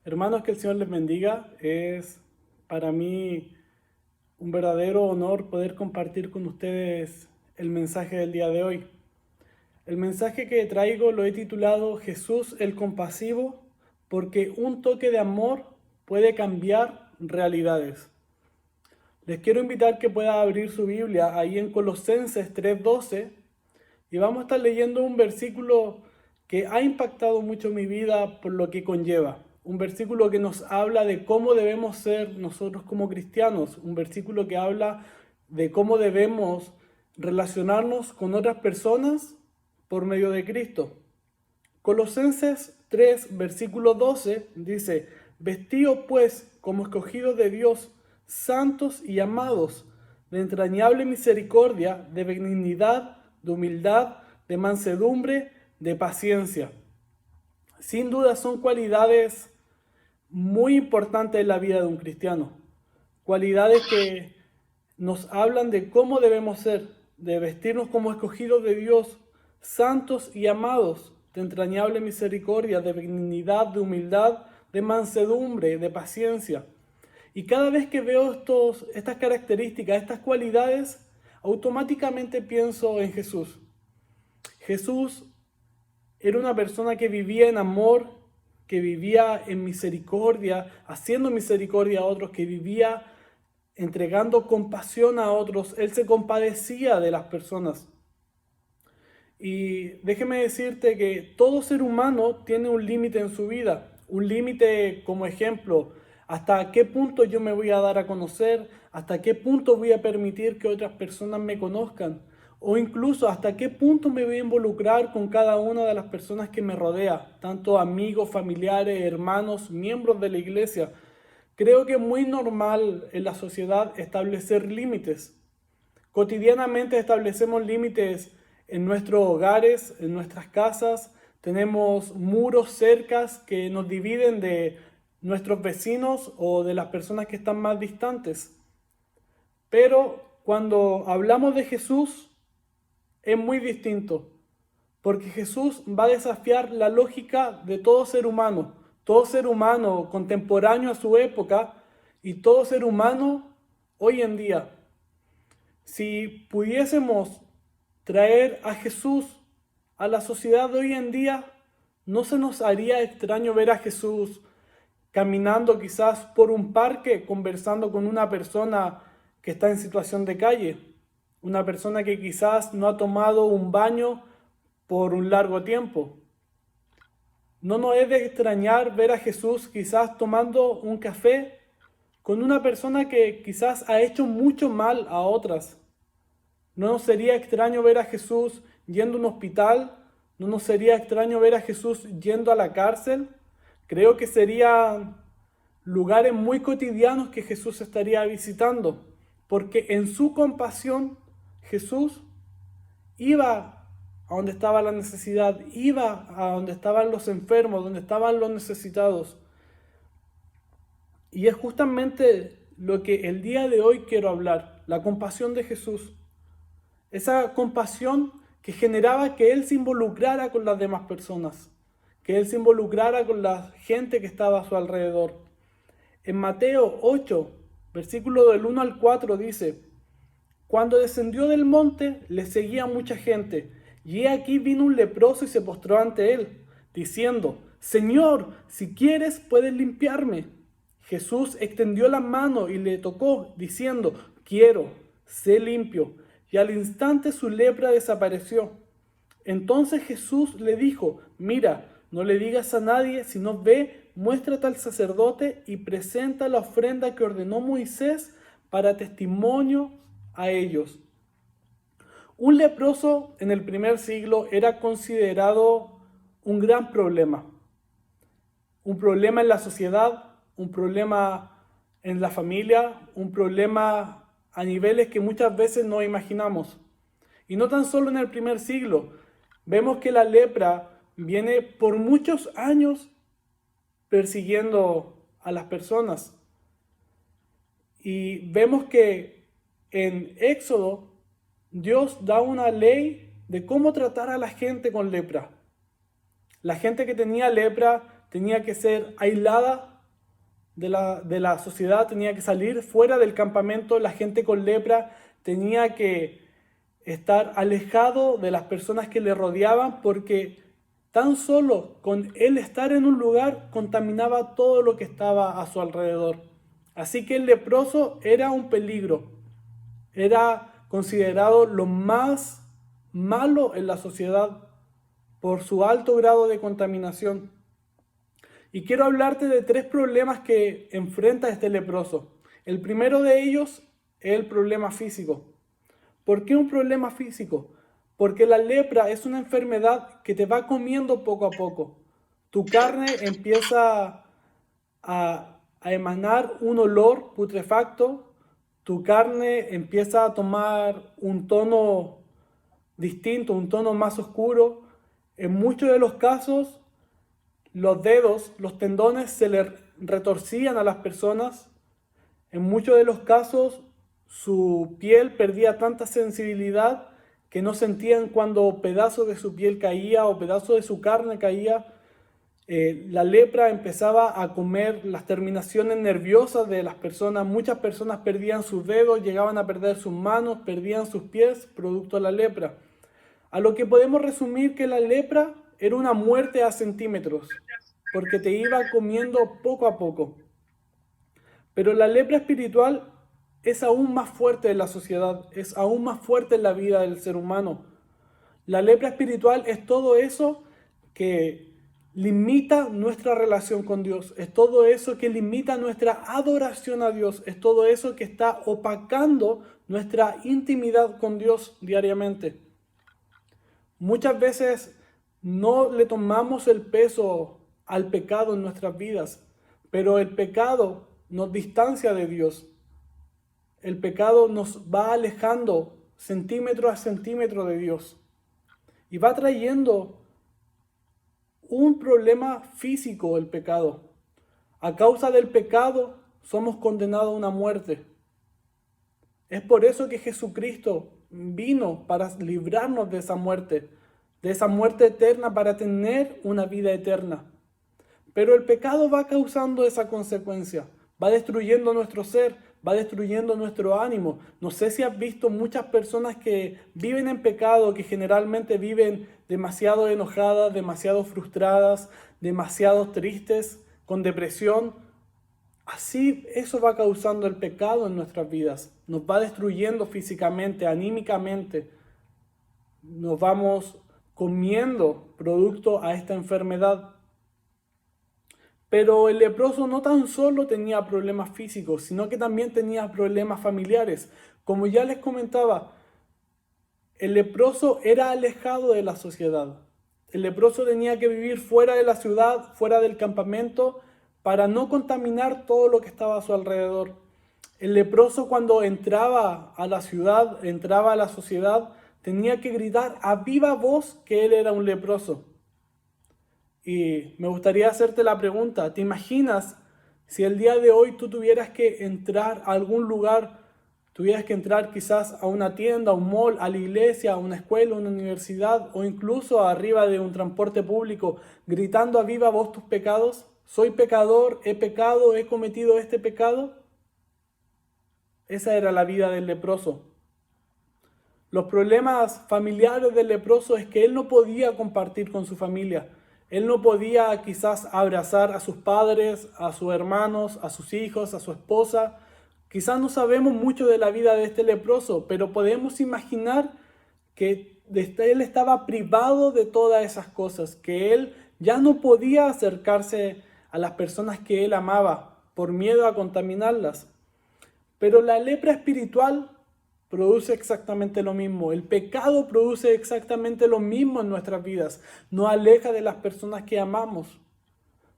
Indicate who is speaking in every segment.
Speaker 1: Hermanos, que el Señor les bendiga. Es para mí un verdadero honor poder compartir con ustedes el mensaje del día de hoy. El mensaje que traigo lo he titulado Jesús el compasivo, porque un toque de amor puede cambiar realidades. Les quiero invitar que pueda abrir su Biblia ahí en Colosenses 3:12 y vamos a estar leyendo un versículo que ha impactado mucho mi vida por lo que conlleva. Un versículo que nos habla de cómo debemos ser nosotros como cristianos. Un versículo que habla de cómo debemos relacionarnos con otras personas por medio de Cristo. Colosenses 3, versículo 12 dice: Vestíos pues como escogidos de Dios, santos y amados, de entrañable misericordia, de benignidad, de humildad, de mansedumbre, de paciencia. Sin duda son cualidades muy importantes en la vida de un cristiano. Cualidades que nos hablan de cómo debemos ser, de vestirnos como escogidos de Dios, santos y amados, de entrañable misericordia, de benignidad, de humildad, de mansedumbre, de paciencia. Y cada vez que veo estas características, estas cualidades, automáticamente pienso en Jesús. Jesús era una persona que vivía en amor, que vivía en misericordia, haciendo misericordia a otros, que vivía entregando compasión a otros. Él se compadecía de las personas. Y déjeme decirte que todo ser humano tiene un límite en su vida, un límite como ejemplo, hasta qué punto yo me voy a dar a conocer, hasta qué punto voy a permitir que otras personas me conozcan, o incluso hasta qué punto me voy a involucrar con cada una de las personas que me rodea, tanto amigos, familiares, hermanos, miembros de la iglesia. Creo que es muy normal en la sociedad establecer límites. Cotidianamente establecemos límites en nuestros hogares, en nuestras casas. Tenemos muros, cercas que nos dividen de nuestros vecinos o de las personas que están más distantes. Pero cuando hablamos de Jesús es muy distinto, porque Jesús va a desafiar la lógica de todo ser humano contemporáneo a su época y todo ser humano hoy en día. Si pudiésemos traer a Jesús a la sociedad de hoy en día, no se nos haría extraño ver a Jesús caminando quizás por un parque, conversando con una persona que está en situación de calle, una persona que quizás no ha tomado un baño por un largo tiempo. No nos es de extrañar ver a Jesús quizás tomando un café con una persona que quizás ha hecho mucho mal a otras. ¿No nos sería extraño ver a Jesús yendo a un hospital? ¿No nos sería extraño ver a Jesús yendo a la cárcel? Creo que serían lugares muy cotidianos que Jesús estaría visitando, porque en su compasión Jesús iba a donde estaba la necesidad, iba a donde estaban los enfermos, donde estaban los necesitados. Y es justamente lo que el día de hoy quiero hablar, la compasión de Jesús. Esa compasión que generaba que Él se involucrara con las demás personas, que Él se involucrara con la gente que estaba a su alrededor. En Mateo 8, versículo del 1 al 4 dice: Cuando descendió del monte, le seguía mucha gente, y he aquí vino un leproso y se postró ante él, diciendo: Señor, si quieres, puedes limpiarme. Jesús extendió la mano y le tocó, diciendo: Quiero, sé limpio. Y al instante su lepra desapareció. Entonces Jesús le dijo: Mira, no le digas a nadie, sino ve, muéstrate al sacerdote y presenta la ofrenda que ordenó Moisés para testimonio a ellos. Un leproso en el primer siglo era considerado un gran problema. Un problema en la sociedad, un problema en la familia, un problema a niveles que muchas veces no imaginamos. Y no tan solo en el primer siglo. Vemos que la lepra viene por muchos años persiguiendo a las personas. Y vemos que en Éxodo Dios da una ley de cómo tratar a la gente con lepra. La gente que tenía lepra tenía que ser aislada de la sociedad, tenía que salir fuera del campamento. La gente con lepra tenía que estar alejado de las personas que le rodeaban, porque tan solo con él estar en un lugar contaminaba todo lo que estaba a su alrededor. Así que el leproso era un peligro, era considerado lo más malo en la sociedad por su alto grado de contaminación. Y quiero hablarte de 3 problemas que enfrenta este leproso. El primero de ellos es el problema físico. ¿Por qué un problema físico? Porque la lepra es una enfermedad que te va comiendo poco a poco. Tu carne empieza a emanar un olor putrefacto, tu carne empieza a tomar un tono distinto, un tono más oscuro. En muchos de los casos, los dedos, los tendones se le retorcían a las personas. En muchos de los casos, su piel perdía tanta sensibilidad que no sentían cuando pedazo de su piel caía o pedazo de su carne caía. La lepra empezaba a comer las terminaciones nerviosas de las personas. Muchas personas perdían sus dedos, llegaban a perder sus manos, perdían sus pies, producto de la lepra. A lo que podemos resumir que la lepra era una muerte a centímetros, porque te iba comiendo poco a poco. Pero la lepra espiritual es aún más fuerte en la sociedad, es aún más fuerte en la vida del ser humano. La lepra espiritual es todo eso que limita nuestra relación con Dios, es todo eso que limita nuestra adoración a Dios, es todo eso que está opacando nuestra intimidad con Dios diariamente. Muchas veces no le tomamos el peso al pecado en nuestras vidas, pero el pecado nos distancia de Dios. El pecado nos va alejando centímetro a centímetro de Dios y va trayendo un problema físico el pecado. A causa del pecado somos condenados a una muerte. Es por eso que Jesucristo vino para librarnos de esa muerte eterna, para tener una vida eterna. Pero el pecado va causando esa consecuencia, va destruyendo nuestro ser, va destruyendo nuestro ánimo. No sé si has visto muchas personas que viven en pecado, que generalmente viven demasiado enojadas, demasiado frustradas, demasiado tristes, con depresión. Así eso va causando el pecado en nuestras vidas. Nos va destruyendo físicamente, anímicamente. Nos vamos comiendo producto a esta enfermedad. Pero el leproso no tan solo tenía problemas físicos, sino que también tenía problemas familiares. Como ya les comentaba, el leproso era alejado de la sociedad. El leproso tenía que vivir fuera de la ciudad, fuera del campamento, para no contaminar todo lo que estaba a su alrededor. El leproso, cuando entraba a la ciudad, entraba a la sociedad, tenía que gritar a viva voz que él era un leproso. Y me gustaría hacerte la pregunta, ¿te imaginas si el día de hoy tú tuvieras que entrar a algún lugar, tuvieras que entrar quizás a una tienda, a un mall, a la iglesia, a una escuela, a una universidad o incluso arriba de un transporte público, gritando a viva voz tus pecados? ¿Soy pecador? ¿He pecado? ¿He cometido este pecado? Esa era la vida del leproso. Los problemas familiares del leproso es que él no podía compartir con su familia. Él no podía quizás abrazar a sus padres, a sus hermanos, a sus hijos, a su esposa. Quizás no sabemos mucho de la vida de este leproso, pero podemos imaginar que él estaba privado de todas esas cosas, que él ya no podía acercarse a las personas que él amaba por miedo a contaminarlas. Pero la lepra espiritual produce exactamente lo mismo. El pecado produce exactamente lo mismo en nuestras vidas. Nos aleja de las personas que amamos.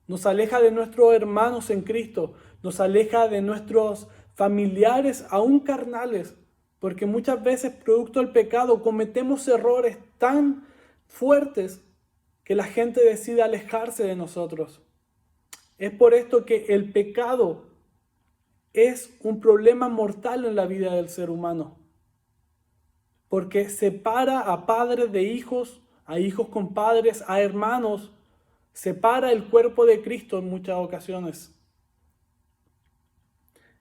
Speaker 1: Nos aleja de nuestros hermanos en Cristo. Nos aleja de nuestros familiares, aún carnales. Porque muchas veces, producto del pecado, cometemos errores tan fuertes que la gente decide alejarse de nosotros. Es por esto que el pecado es un problema mortal en la vida del ser humano, porque separa a padres de hijos, a hijos con padres, a hermanos, separa el cuerpo de Cristo en muchas ocasiones.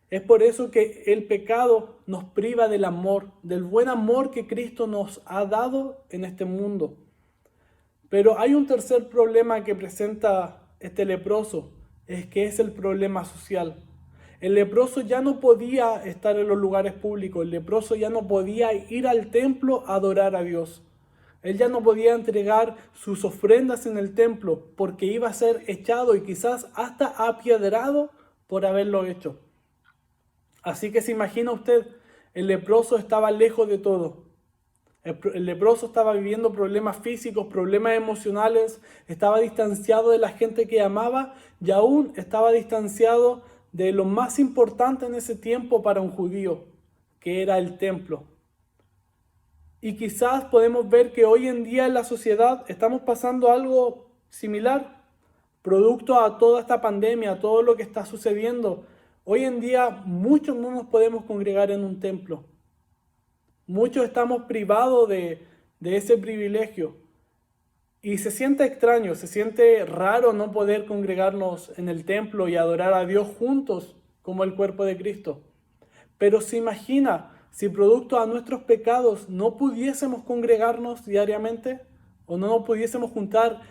Speaker 1: Es por eso que el pecado nos priva del amor, del buen amor que Cristo nos ha dado en este mundo. Pero hay un tercer problema que presenta este leproso, es que es el problema social. El leproso ya no podía estar en los lugares públicos, el leproso ya no podía ir al templo a adorar a Dios. Él ya no podía entregar sus ofrendas en el templo porque iba a ser echado y quizás hasta apiedrado por haberlo hecho. Así que se imagina usted, el leproso estaba lejos de todo. El leproso estaba viviendo problemas físicos, problemas emocionales, estaba distanciado de la gente que amaba y aún estaba distanciado de lo más importante en ese tiempo para un judío, que era el templo. Y quizás podemos ver que hoy en día en la sociedad estamos pasando algo similar, producto a toda esta pandemia, a todo lo que está sucediendo. Hoy en día muchos no nos podemos congregar en un templo. Muchos estamos privados de ese privilegio. Y se siente extraño, se siente raro no poder congregarnos en el templo y adorar a Dios juntos como el cuerpo de Cristo. Pero se imagina si producto a nuestros pecados no pudiésemos congregarnos diariamente o no nos pudiésemos juntar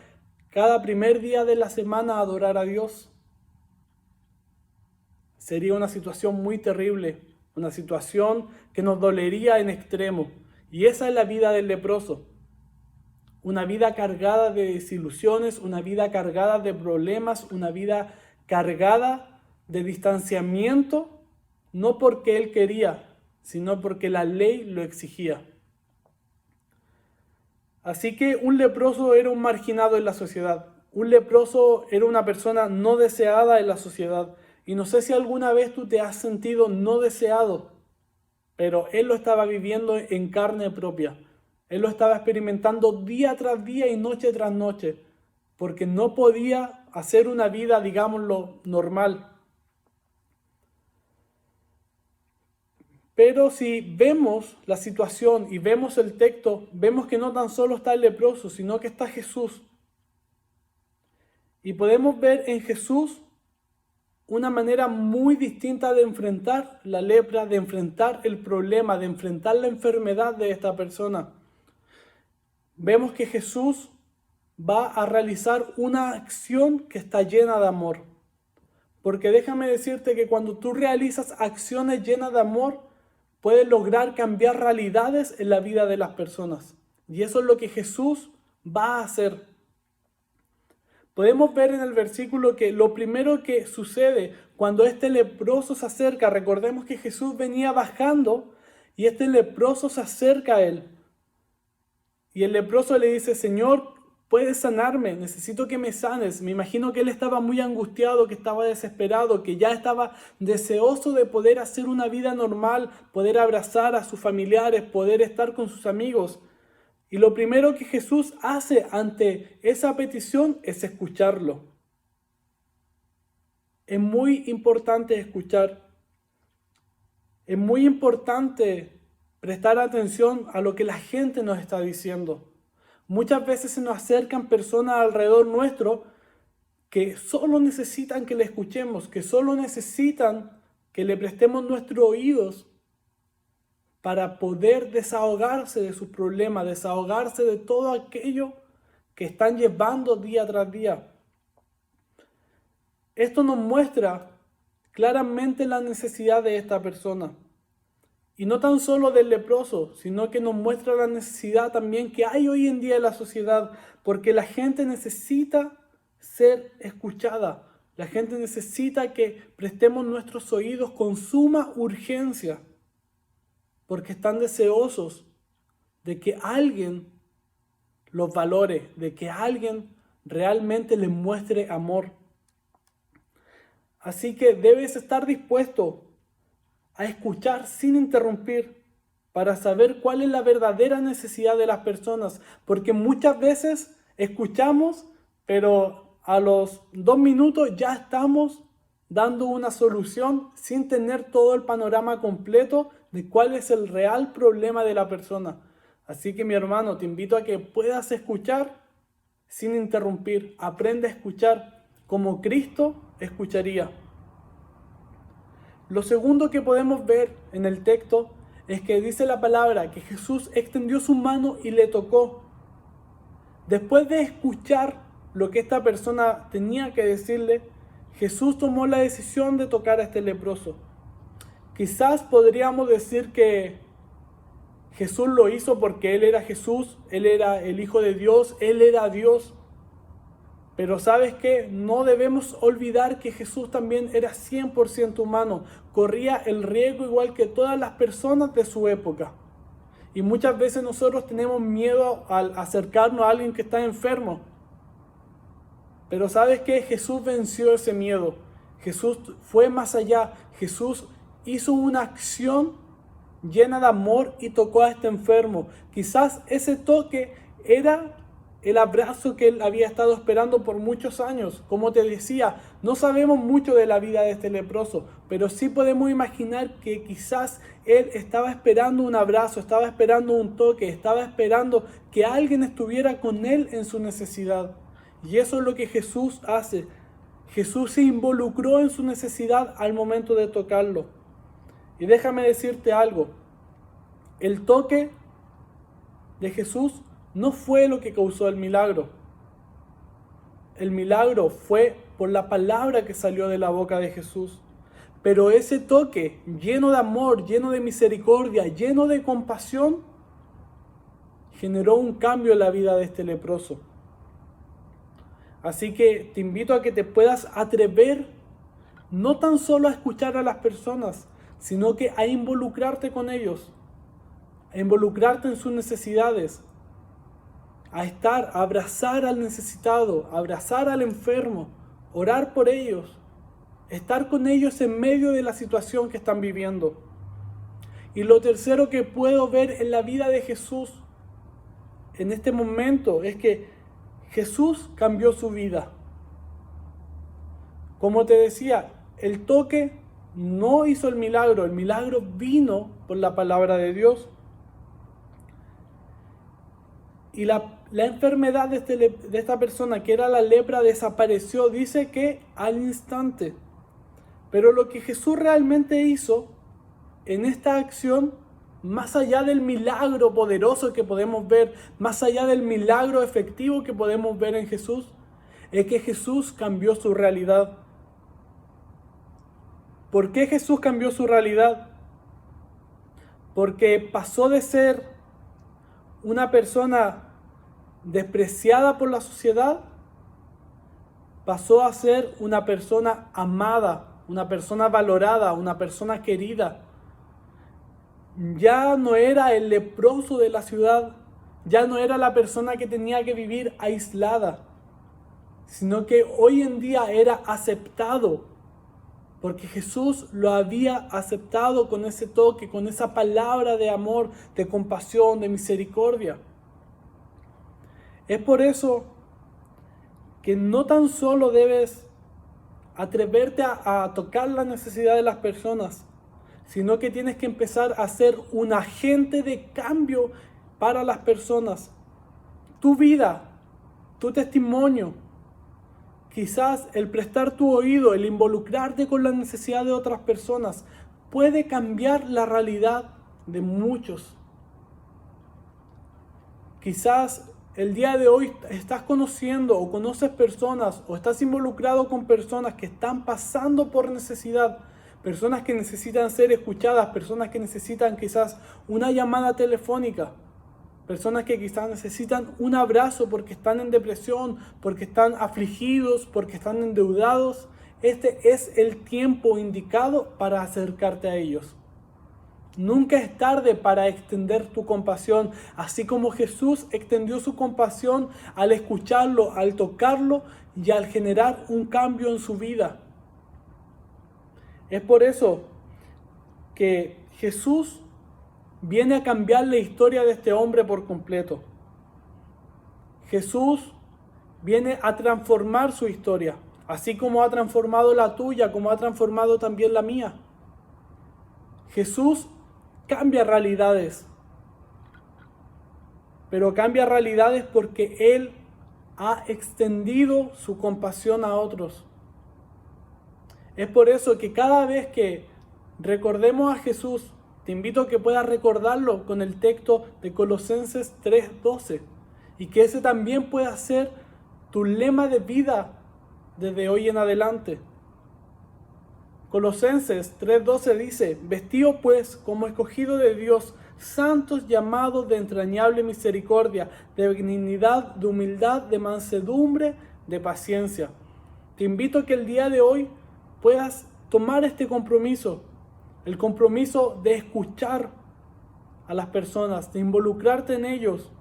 Speaker 1: cada primer día de la semana a adorar a Dios. Sería una situación muy terrible, una situación que nos dolería en extremo. Y esa es la vida del leproso. Una vida cargada de desilusiones, una vida cargada de problemas, una vida cargada de distanciamiento, no porque él quería, sino porque la ley lo exigía. Así que un leproso era un marginado en la sociedad. Un leproso era una persona no deseada en la sociedad. Y no sé si alguna vez tú te has sentido no deseado, pero él lo estaba viviendo en carne propia. Él lo estaba experimentando día tras día y noche tras noche, porque no podía hacer una vida, digámoslo, normal. Pero si vemos la situación y vemos el texto, vemos que no tan solo está el leproso, sino que está Jesús. Y podemos ver en Jesús una manera muy distinta de enfrentar la lepra, de enfrentar el problema, de enfrentar la enfermedad de esta persona. Vemos que Jesús va a realizar una acción que está llena de amor. Porque déjame decirte que cuando tú realizas acciones llenas de amor, puedes lograr cambiar realidades en la vida de las personas. Y eso es lo que Jesús va a hacer. Podemos ver en el versículo que lo primero que sucede cuando este leproso se acerca, recordemos que Jesús venía bajando y este leproso se acerca a él. Y el leproso le dice, Señor, puedes sanarme, necesito que me sanes. Me imagino que él estaba muy angustiado, que estaba desesperado, que ya estaba deseoso de poder hacer una vida normal, poder abrazar a sus familiares, poder estar con sus amigos. Y lo primero que Jesús hace ante esa petición es escucharlo. Es muy importante escuchar. Es muy importante prestar atención a lo que la gente nos está diciendo. Muchas veces se nos acercan personas alrededor nuestro que solo necesitan que le escuchemos, que solo necesitan que le prestemos nuestros oídos para poder desahogarse de sus problemas, desahogarse de todo aquello que están llevando día tras día. Esto nos muestra claramente la necesidad de esta persona. Y no tan solo del leproso, sino que nos muestra la necesidad también que hay hoy en día en la sociedad, porque la gente necesita ser escuchada. La gente necesita que prestemos nuestros oídos con suma urgencia, porque están deseosos de que alguien los valore, de que alguien realmente les muestre amor. Así que debes estar dispuesto a escuchar sin interrumpir para saber cuál es la verdadera necesidad de las personas, porque muchas veces escuchamos, pero a los 2 minutos ya estamos dando una solución sin tener todo el panorama completo de cuál es el real problema de la persona. Así que mi hermano, te invito a que puedas escuchar sin interrumpir. Aprende a escuchar como Cristo escucharía. Lo segundo que podemos ver en el texto es que dice la palabra que Jesús extendió su mano y le tocó. Después de escuchar lo que esta persona tenía que decirle, Jesús tomó la decisión de tocar a este leproso. Quizás podríamos decir que Jesús lo hizo porque Él era Jesús, Él era el Hijo de Dios, Él era Dios. Pero ¿sabes qué? No debemos olvidar que Jesús también era 100% humano. Corría el riesgo igual que todas las personas de su época. Y muchas veces nosotros tenemos miedo al acercarnos a alguien que está enfermo. Pero ¿sabes qué? Jesús venció ese miedo. Jesús fue más allá. Jesús hizo una acción llena de amor y tocó a este enfermo. Quizás ese toque era el abrazo que él había estado esperando por muchos años. Como te decía, no sabemos mucho de la vida de este leproso, pero sí podemos imaginar que quizás él estaba esperando un abrazo, estaba esperando un toque, estaba esperando que alguien estuviera con él en su necesidad. Y eso es lo que Jesús hace. Jesús se involucró en su necesidad al momento de tocarlo. Y déjame decirte algo, el toque de Jesús no fue lo que causó el milagro. El milagro fue por la palabra que salió de la boca de Jesús. Pero ese toque lleno de amor, lleno de misericordia, lleno de compasión, generó un cambio en la vida de este leproso. Así que te invito a que te puedas atrever no tan solo a escuchar a las personas, sino que a involucrarte con ellos, a involucrarte en sus necesidades, a abrazar al necesitado, abrazar al enfermo, orar por ellos, estar con ellos en medio de la situación que están viviendo. Y lo tercero que puedo ver en la vida de Jesús en este momento es que Jesús cambió su vida. Como te decía, el toque no hizo el milagro vino por la palabra de Dios. Y la enfermedad de esta persona, que era la lepra, desapareció, dice que al instante. Pero lo que Jesús realmente hizo en esta acción, más allá del milagro poderoso que podemos ver, más allá del milagro efectivo que podemos ver en Jesús, es que Jesús cambió su realidad. ¿Por qué Jesús cambió su realidad? Porque pasó de ser una persona despreciada por la sociedad, pasó a ser una persona amada, una persona valorada, una persona querida. Ya no era el leproso de la ciudad, ya no era la persona que tenía que vivir aislada, sino que hoy en día era aceptado, porque Jesús lo había aceptado con ese toque, con esa palabra de amor, de compasión, de misericordia. Es por eso que no tan solo debes atreverte a tocar la necesidad de las personas, sino que tienes que empezar a ser un agente de cambio para las personas. Tu vida, tu testimonio, quizás el prestar tu oído, el involucrarte con la necesidad de otras personas, puede cambiar la realidad de muchos. Quizás el día de hoy estás conociendo o conoces personas o estás involucrado con personas que están pasando por necesidad, personas que necesitan ser escuchadas, personas que necesitan quizás una llamada telefónica, personas que quizás necesitan un abrazo porque están en depresión, porque están afligidos, porque están endeudados. Este es el tiempo indicado para acercarte a ellos. Nunca es tarde para extender tu compasión, así como Jesús extendió su compasión al escucharlo, al tocarlo y al generar un cambio en su vida. Es por eso que Jesús viene a cambiar la historia de este hombre por completo. Jesús viene a transformar su historia, así como ha transformado la tuya, como ha transformado también la mía. Jesús cambia realidades, pero cambia realidades porque Él ha extendido su compasión a otros. Es por eso que cada vez que Recordemos a Jesús. Te invito a que puedas recordarlo con el texto de Colosenses 3:12 y que ese también pueda ser tu lema de vida desde hoy en adelante. Colosenses 3:12 dice: vestidos pues como escogido de Dios, santos, llamados de entrañable misericordia, de benignidad, de humildad, de mansedumbre, de paciencia. Te invito a que el día de hoy puedas tomar este compromiso, el compromiso de escuchar a las personas, de involucrarte en ellos,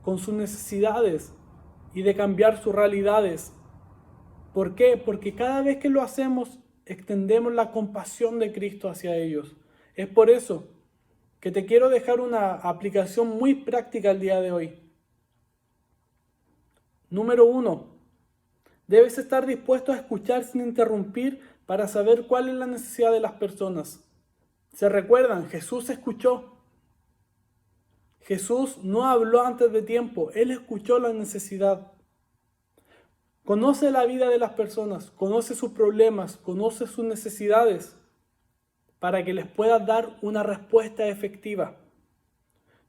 Speaker 1: con sus necesidades y de cambiar sus realidades. ¿Por qué? Porque cada vez que lo hacemos, extendemos la compasión de Cristo hacia ellos. Es por eso que te quiero dejar una aplicación muy práctica el día de hoy. Número 1. Debes estar dispuesto a escuchar sin interrumpir para saber cuál es la necesidad de las personas. ¿Se recuerdan? Jesús escuchó. Jesús no habló antes de tiempo. Él escuchó la necesidad. Conoce la vida de las personas, conoce sus problemas, conoce sus necesidades para que les puedas dar una respuesta efectiva.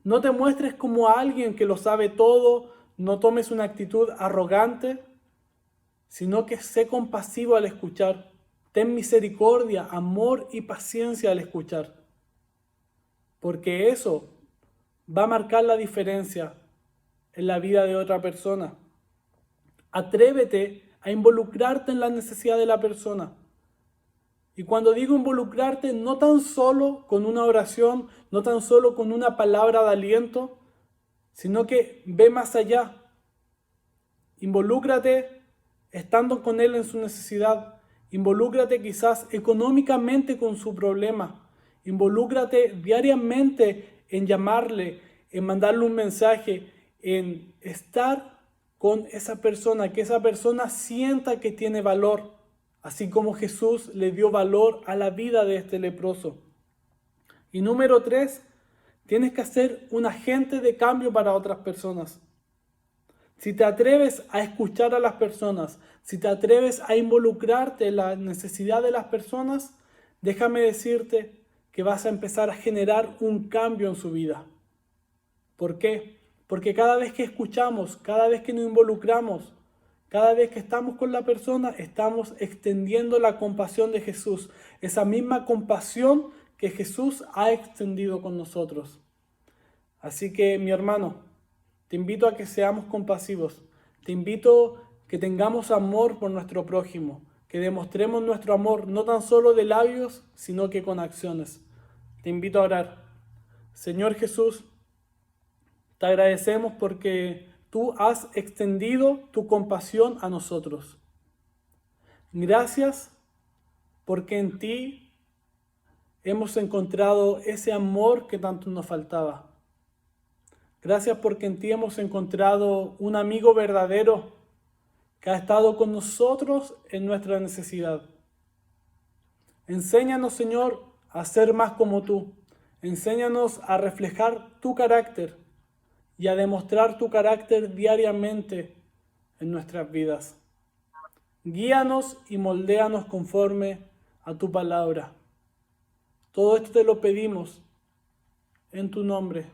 Speaker 1: No te muestres como alguien que lo sabe todo, no tomes una actitud arrogante, sino que sé compasivo al escuchar. Ten misericordia, amor y paciencia al escuchar. Porque eso va a marcar la diferencia en la vida de otra persona. Atrévete a involucrarte en la necesidad de la persona. Y cuando digo involucrarte, no tan solo con una oración, no tan solo con una palabra de aliento, sino que ve más allá. Involúcrate estando con él en su necesidad. Involúcrate quizás económicamente con su problema. Involúcrate diariamente en llamarle, en mandarle un mensaje, en estar con esa persona, que esa persona sienta que tiene valor, así como Jesús le dio valor a la vida de este leproso. Y número 3, tienes que ser un agente de cambio para otras personas. Si te atreves a escuchar a las personas, si te atreves a involucrarte en la necesidad de las personas, déjame decirte que vas a empezar a generar un cambio en su vida. ¿Por qué? Porque cada vez que escuchamos, cada vez que nos involucramos, cada vez que estamos con la persona, estamos extendiendo la compasión de Jesús. Esa misma compasión que Jesús ha extendido con nosotros. Así que, mi hermano, te invito a que seamos compasivos. Te invito a que tengamos amor por nuestro prójimo. Que demostremos nuestro amor no tan solo de labios, sino que con acciones. Te invito a orar. Señor Jesús, te agradecemos porque tú has extendido tu compasión a nosotros. Gracias porque en ti hemos encontrado ese amor que tanto nos faltaba. Gracias porque en ti hemos encontrado un amigo verdadero que ha estado con nosotros en nuestra necesidad. Enséñanos, Señor, a ser más como tú. Enséñanos a reflejar tu carácter y a demostrar tu carácter diariamente en nuestras vidas. Guíanos y moldéanos conforme a tu palabra. Todo esto te lo pedimos en tu nombre.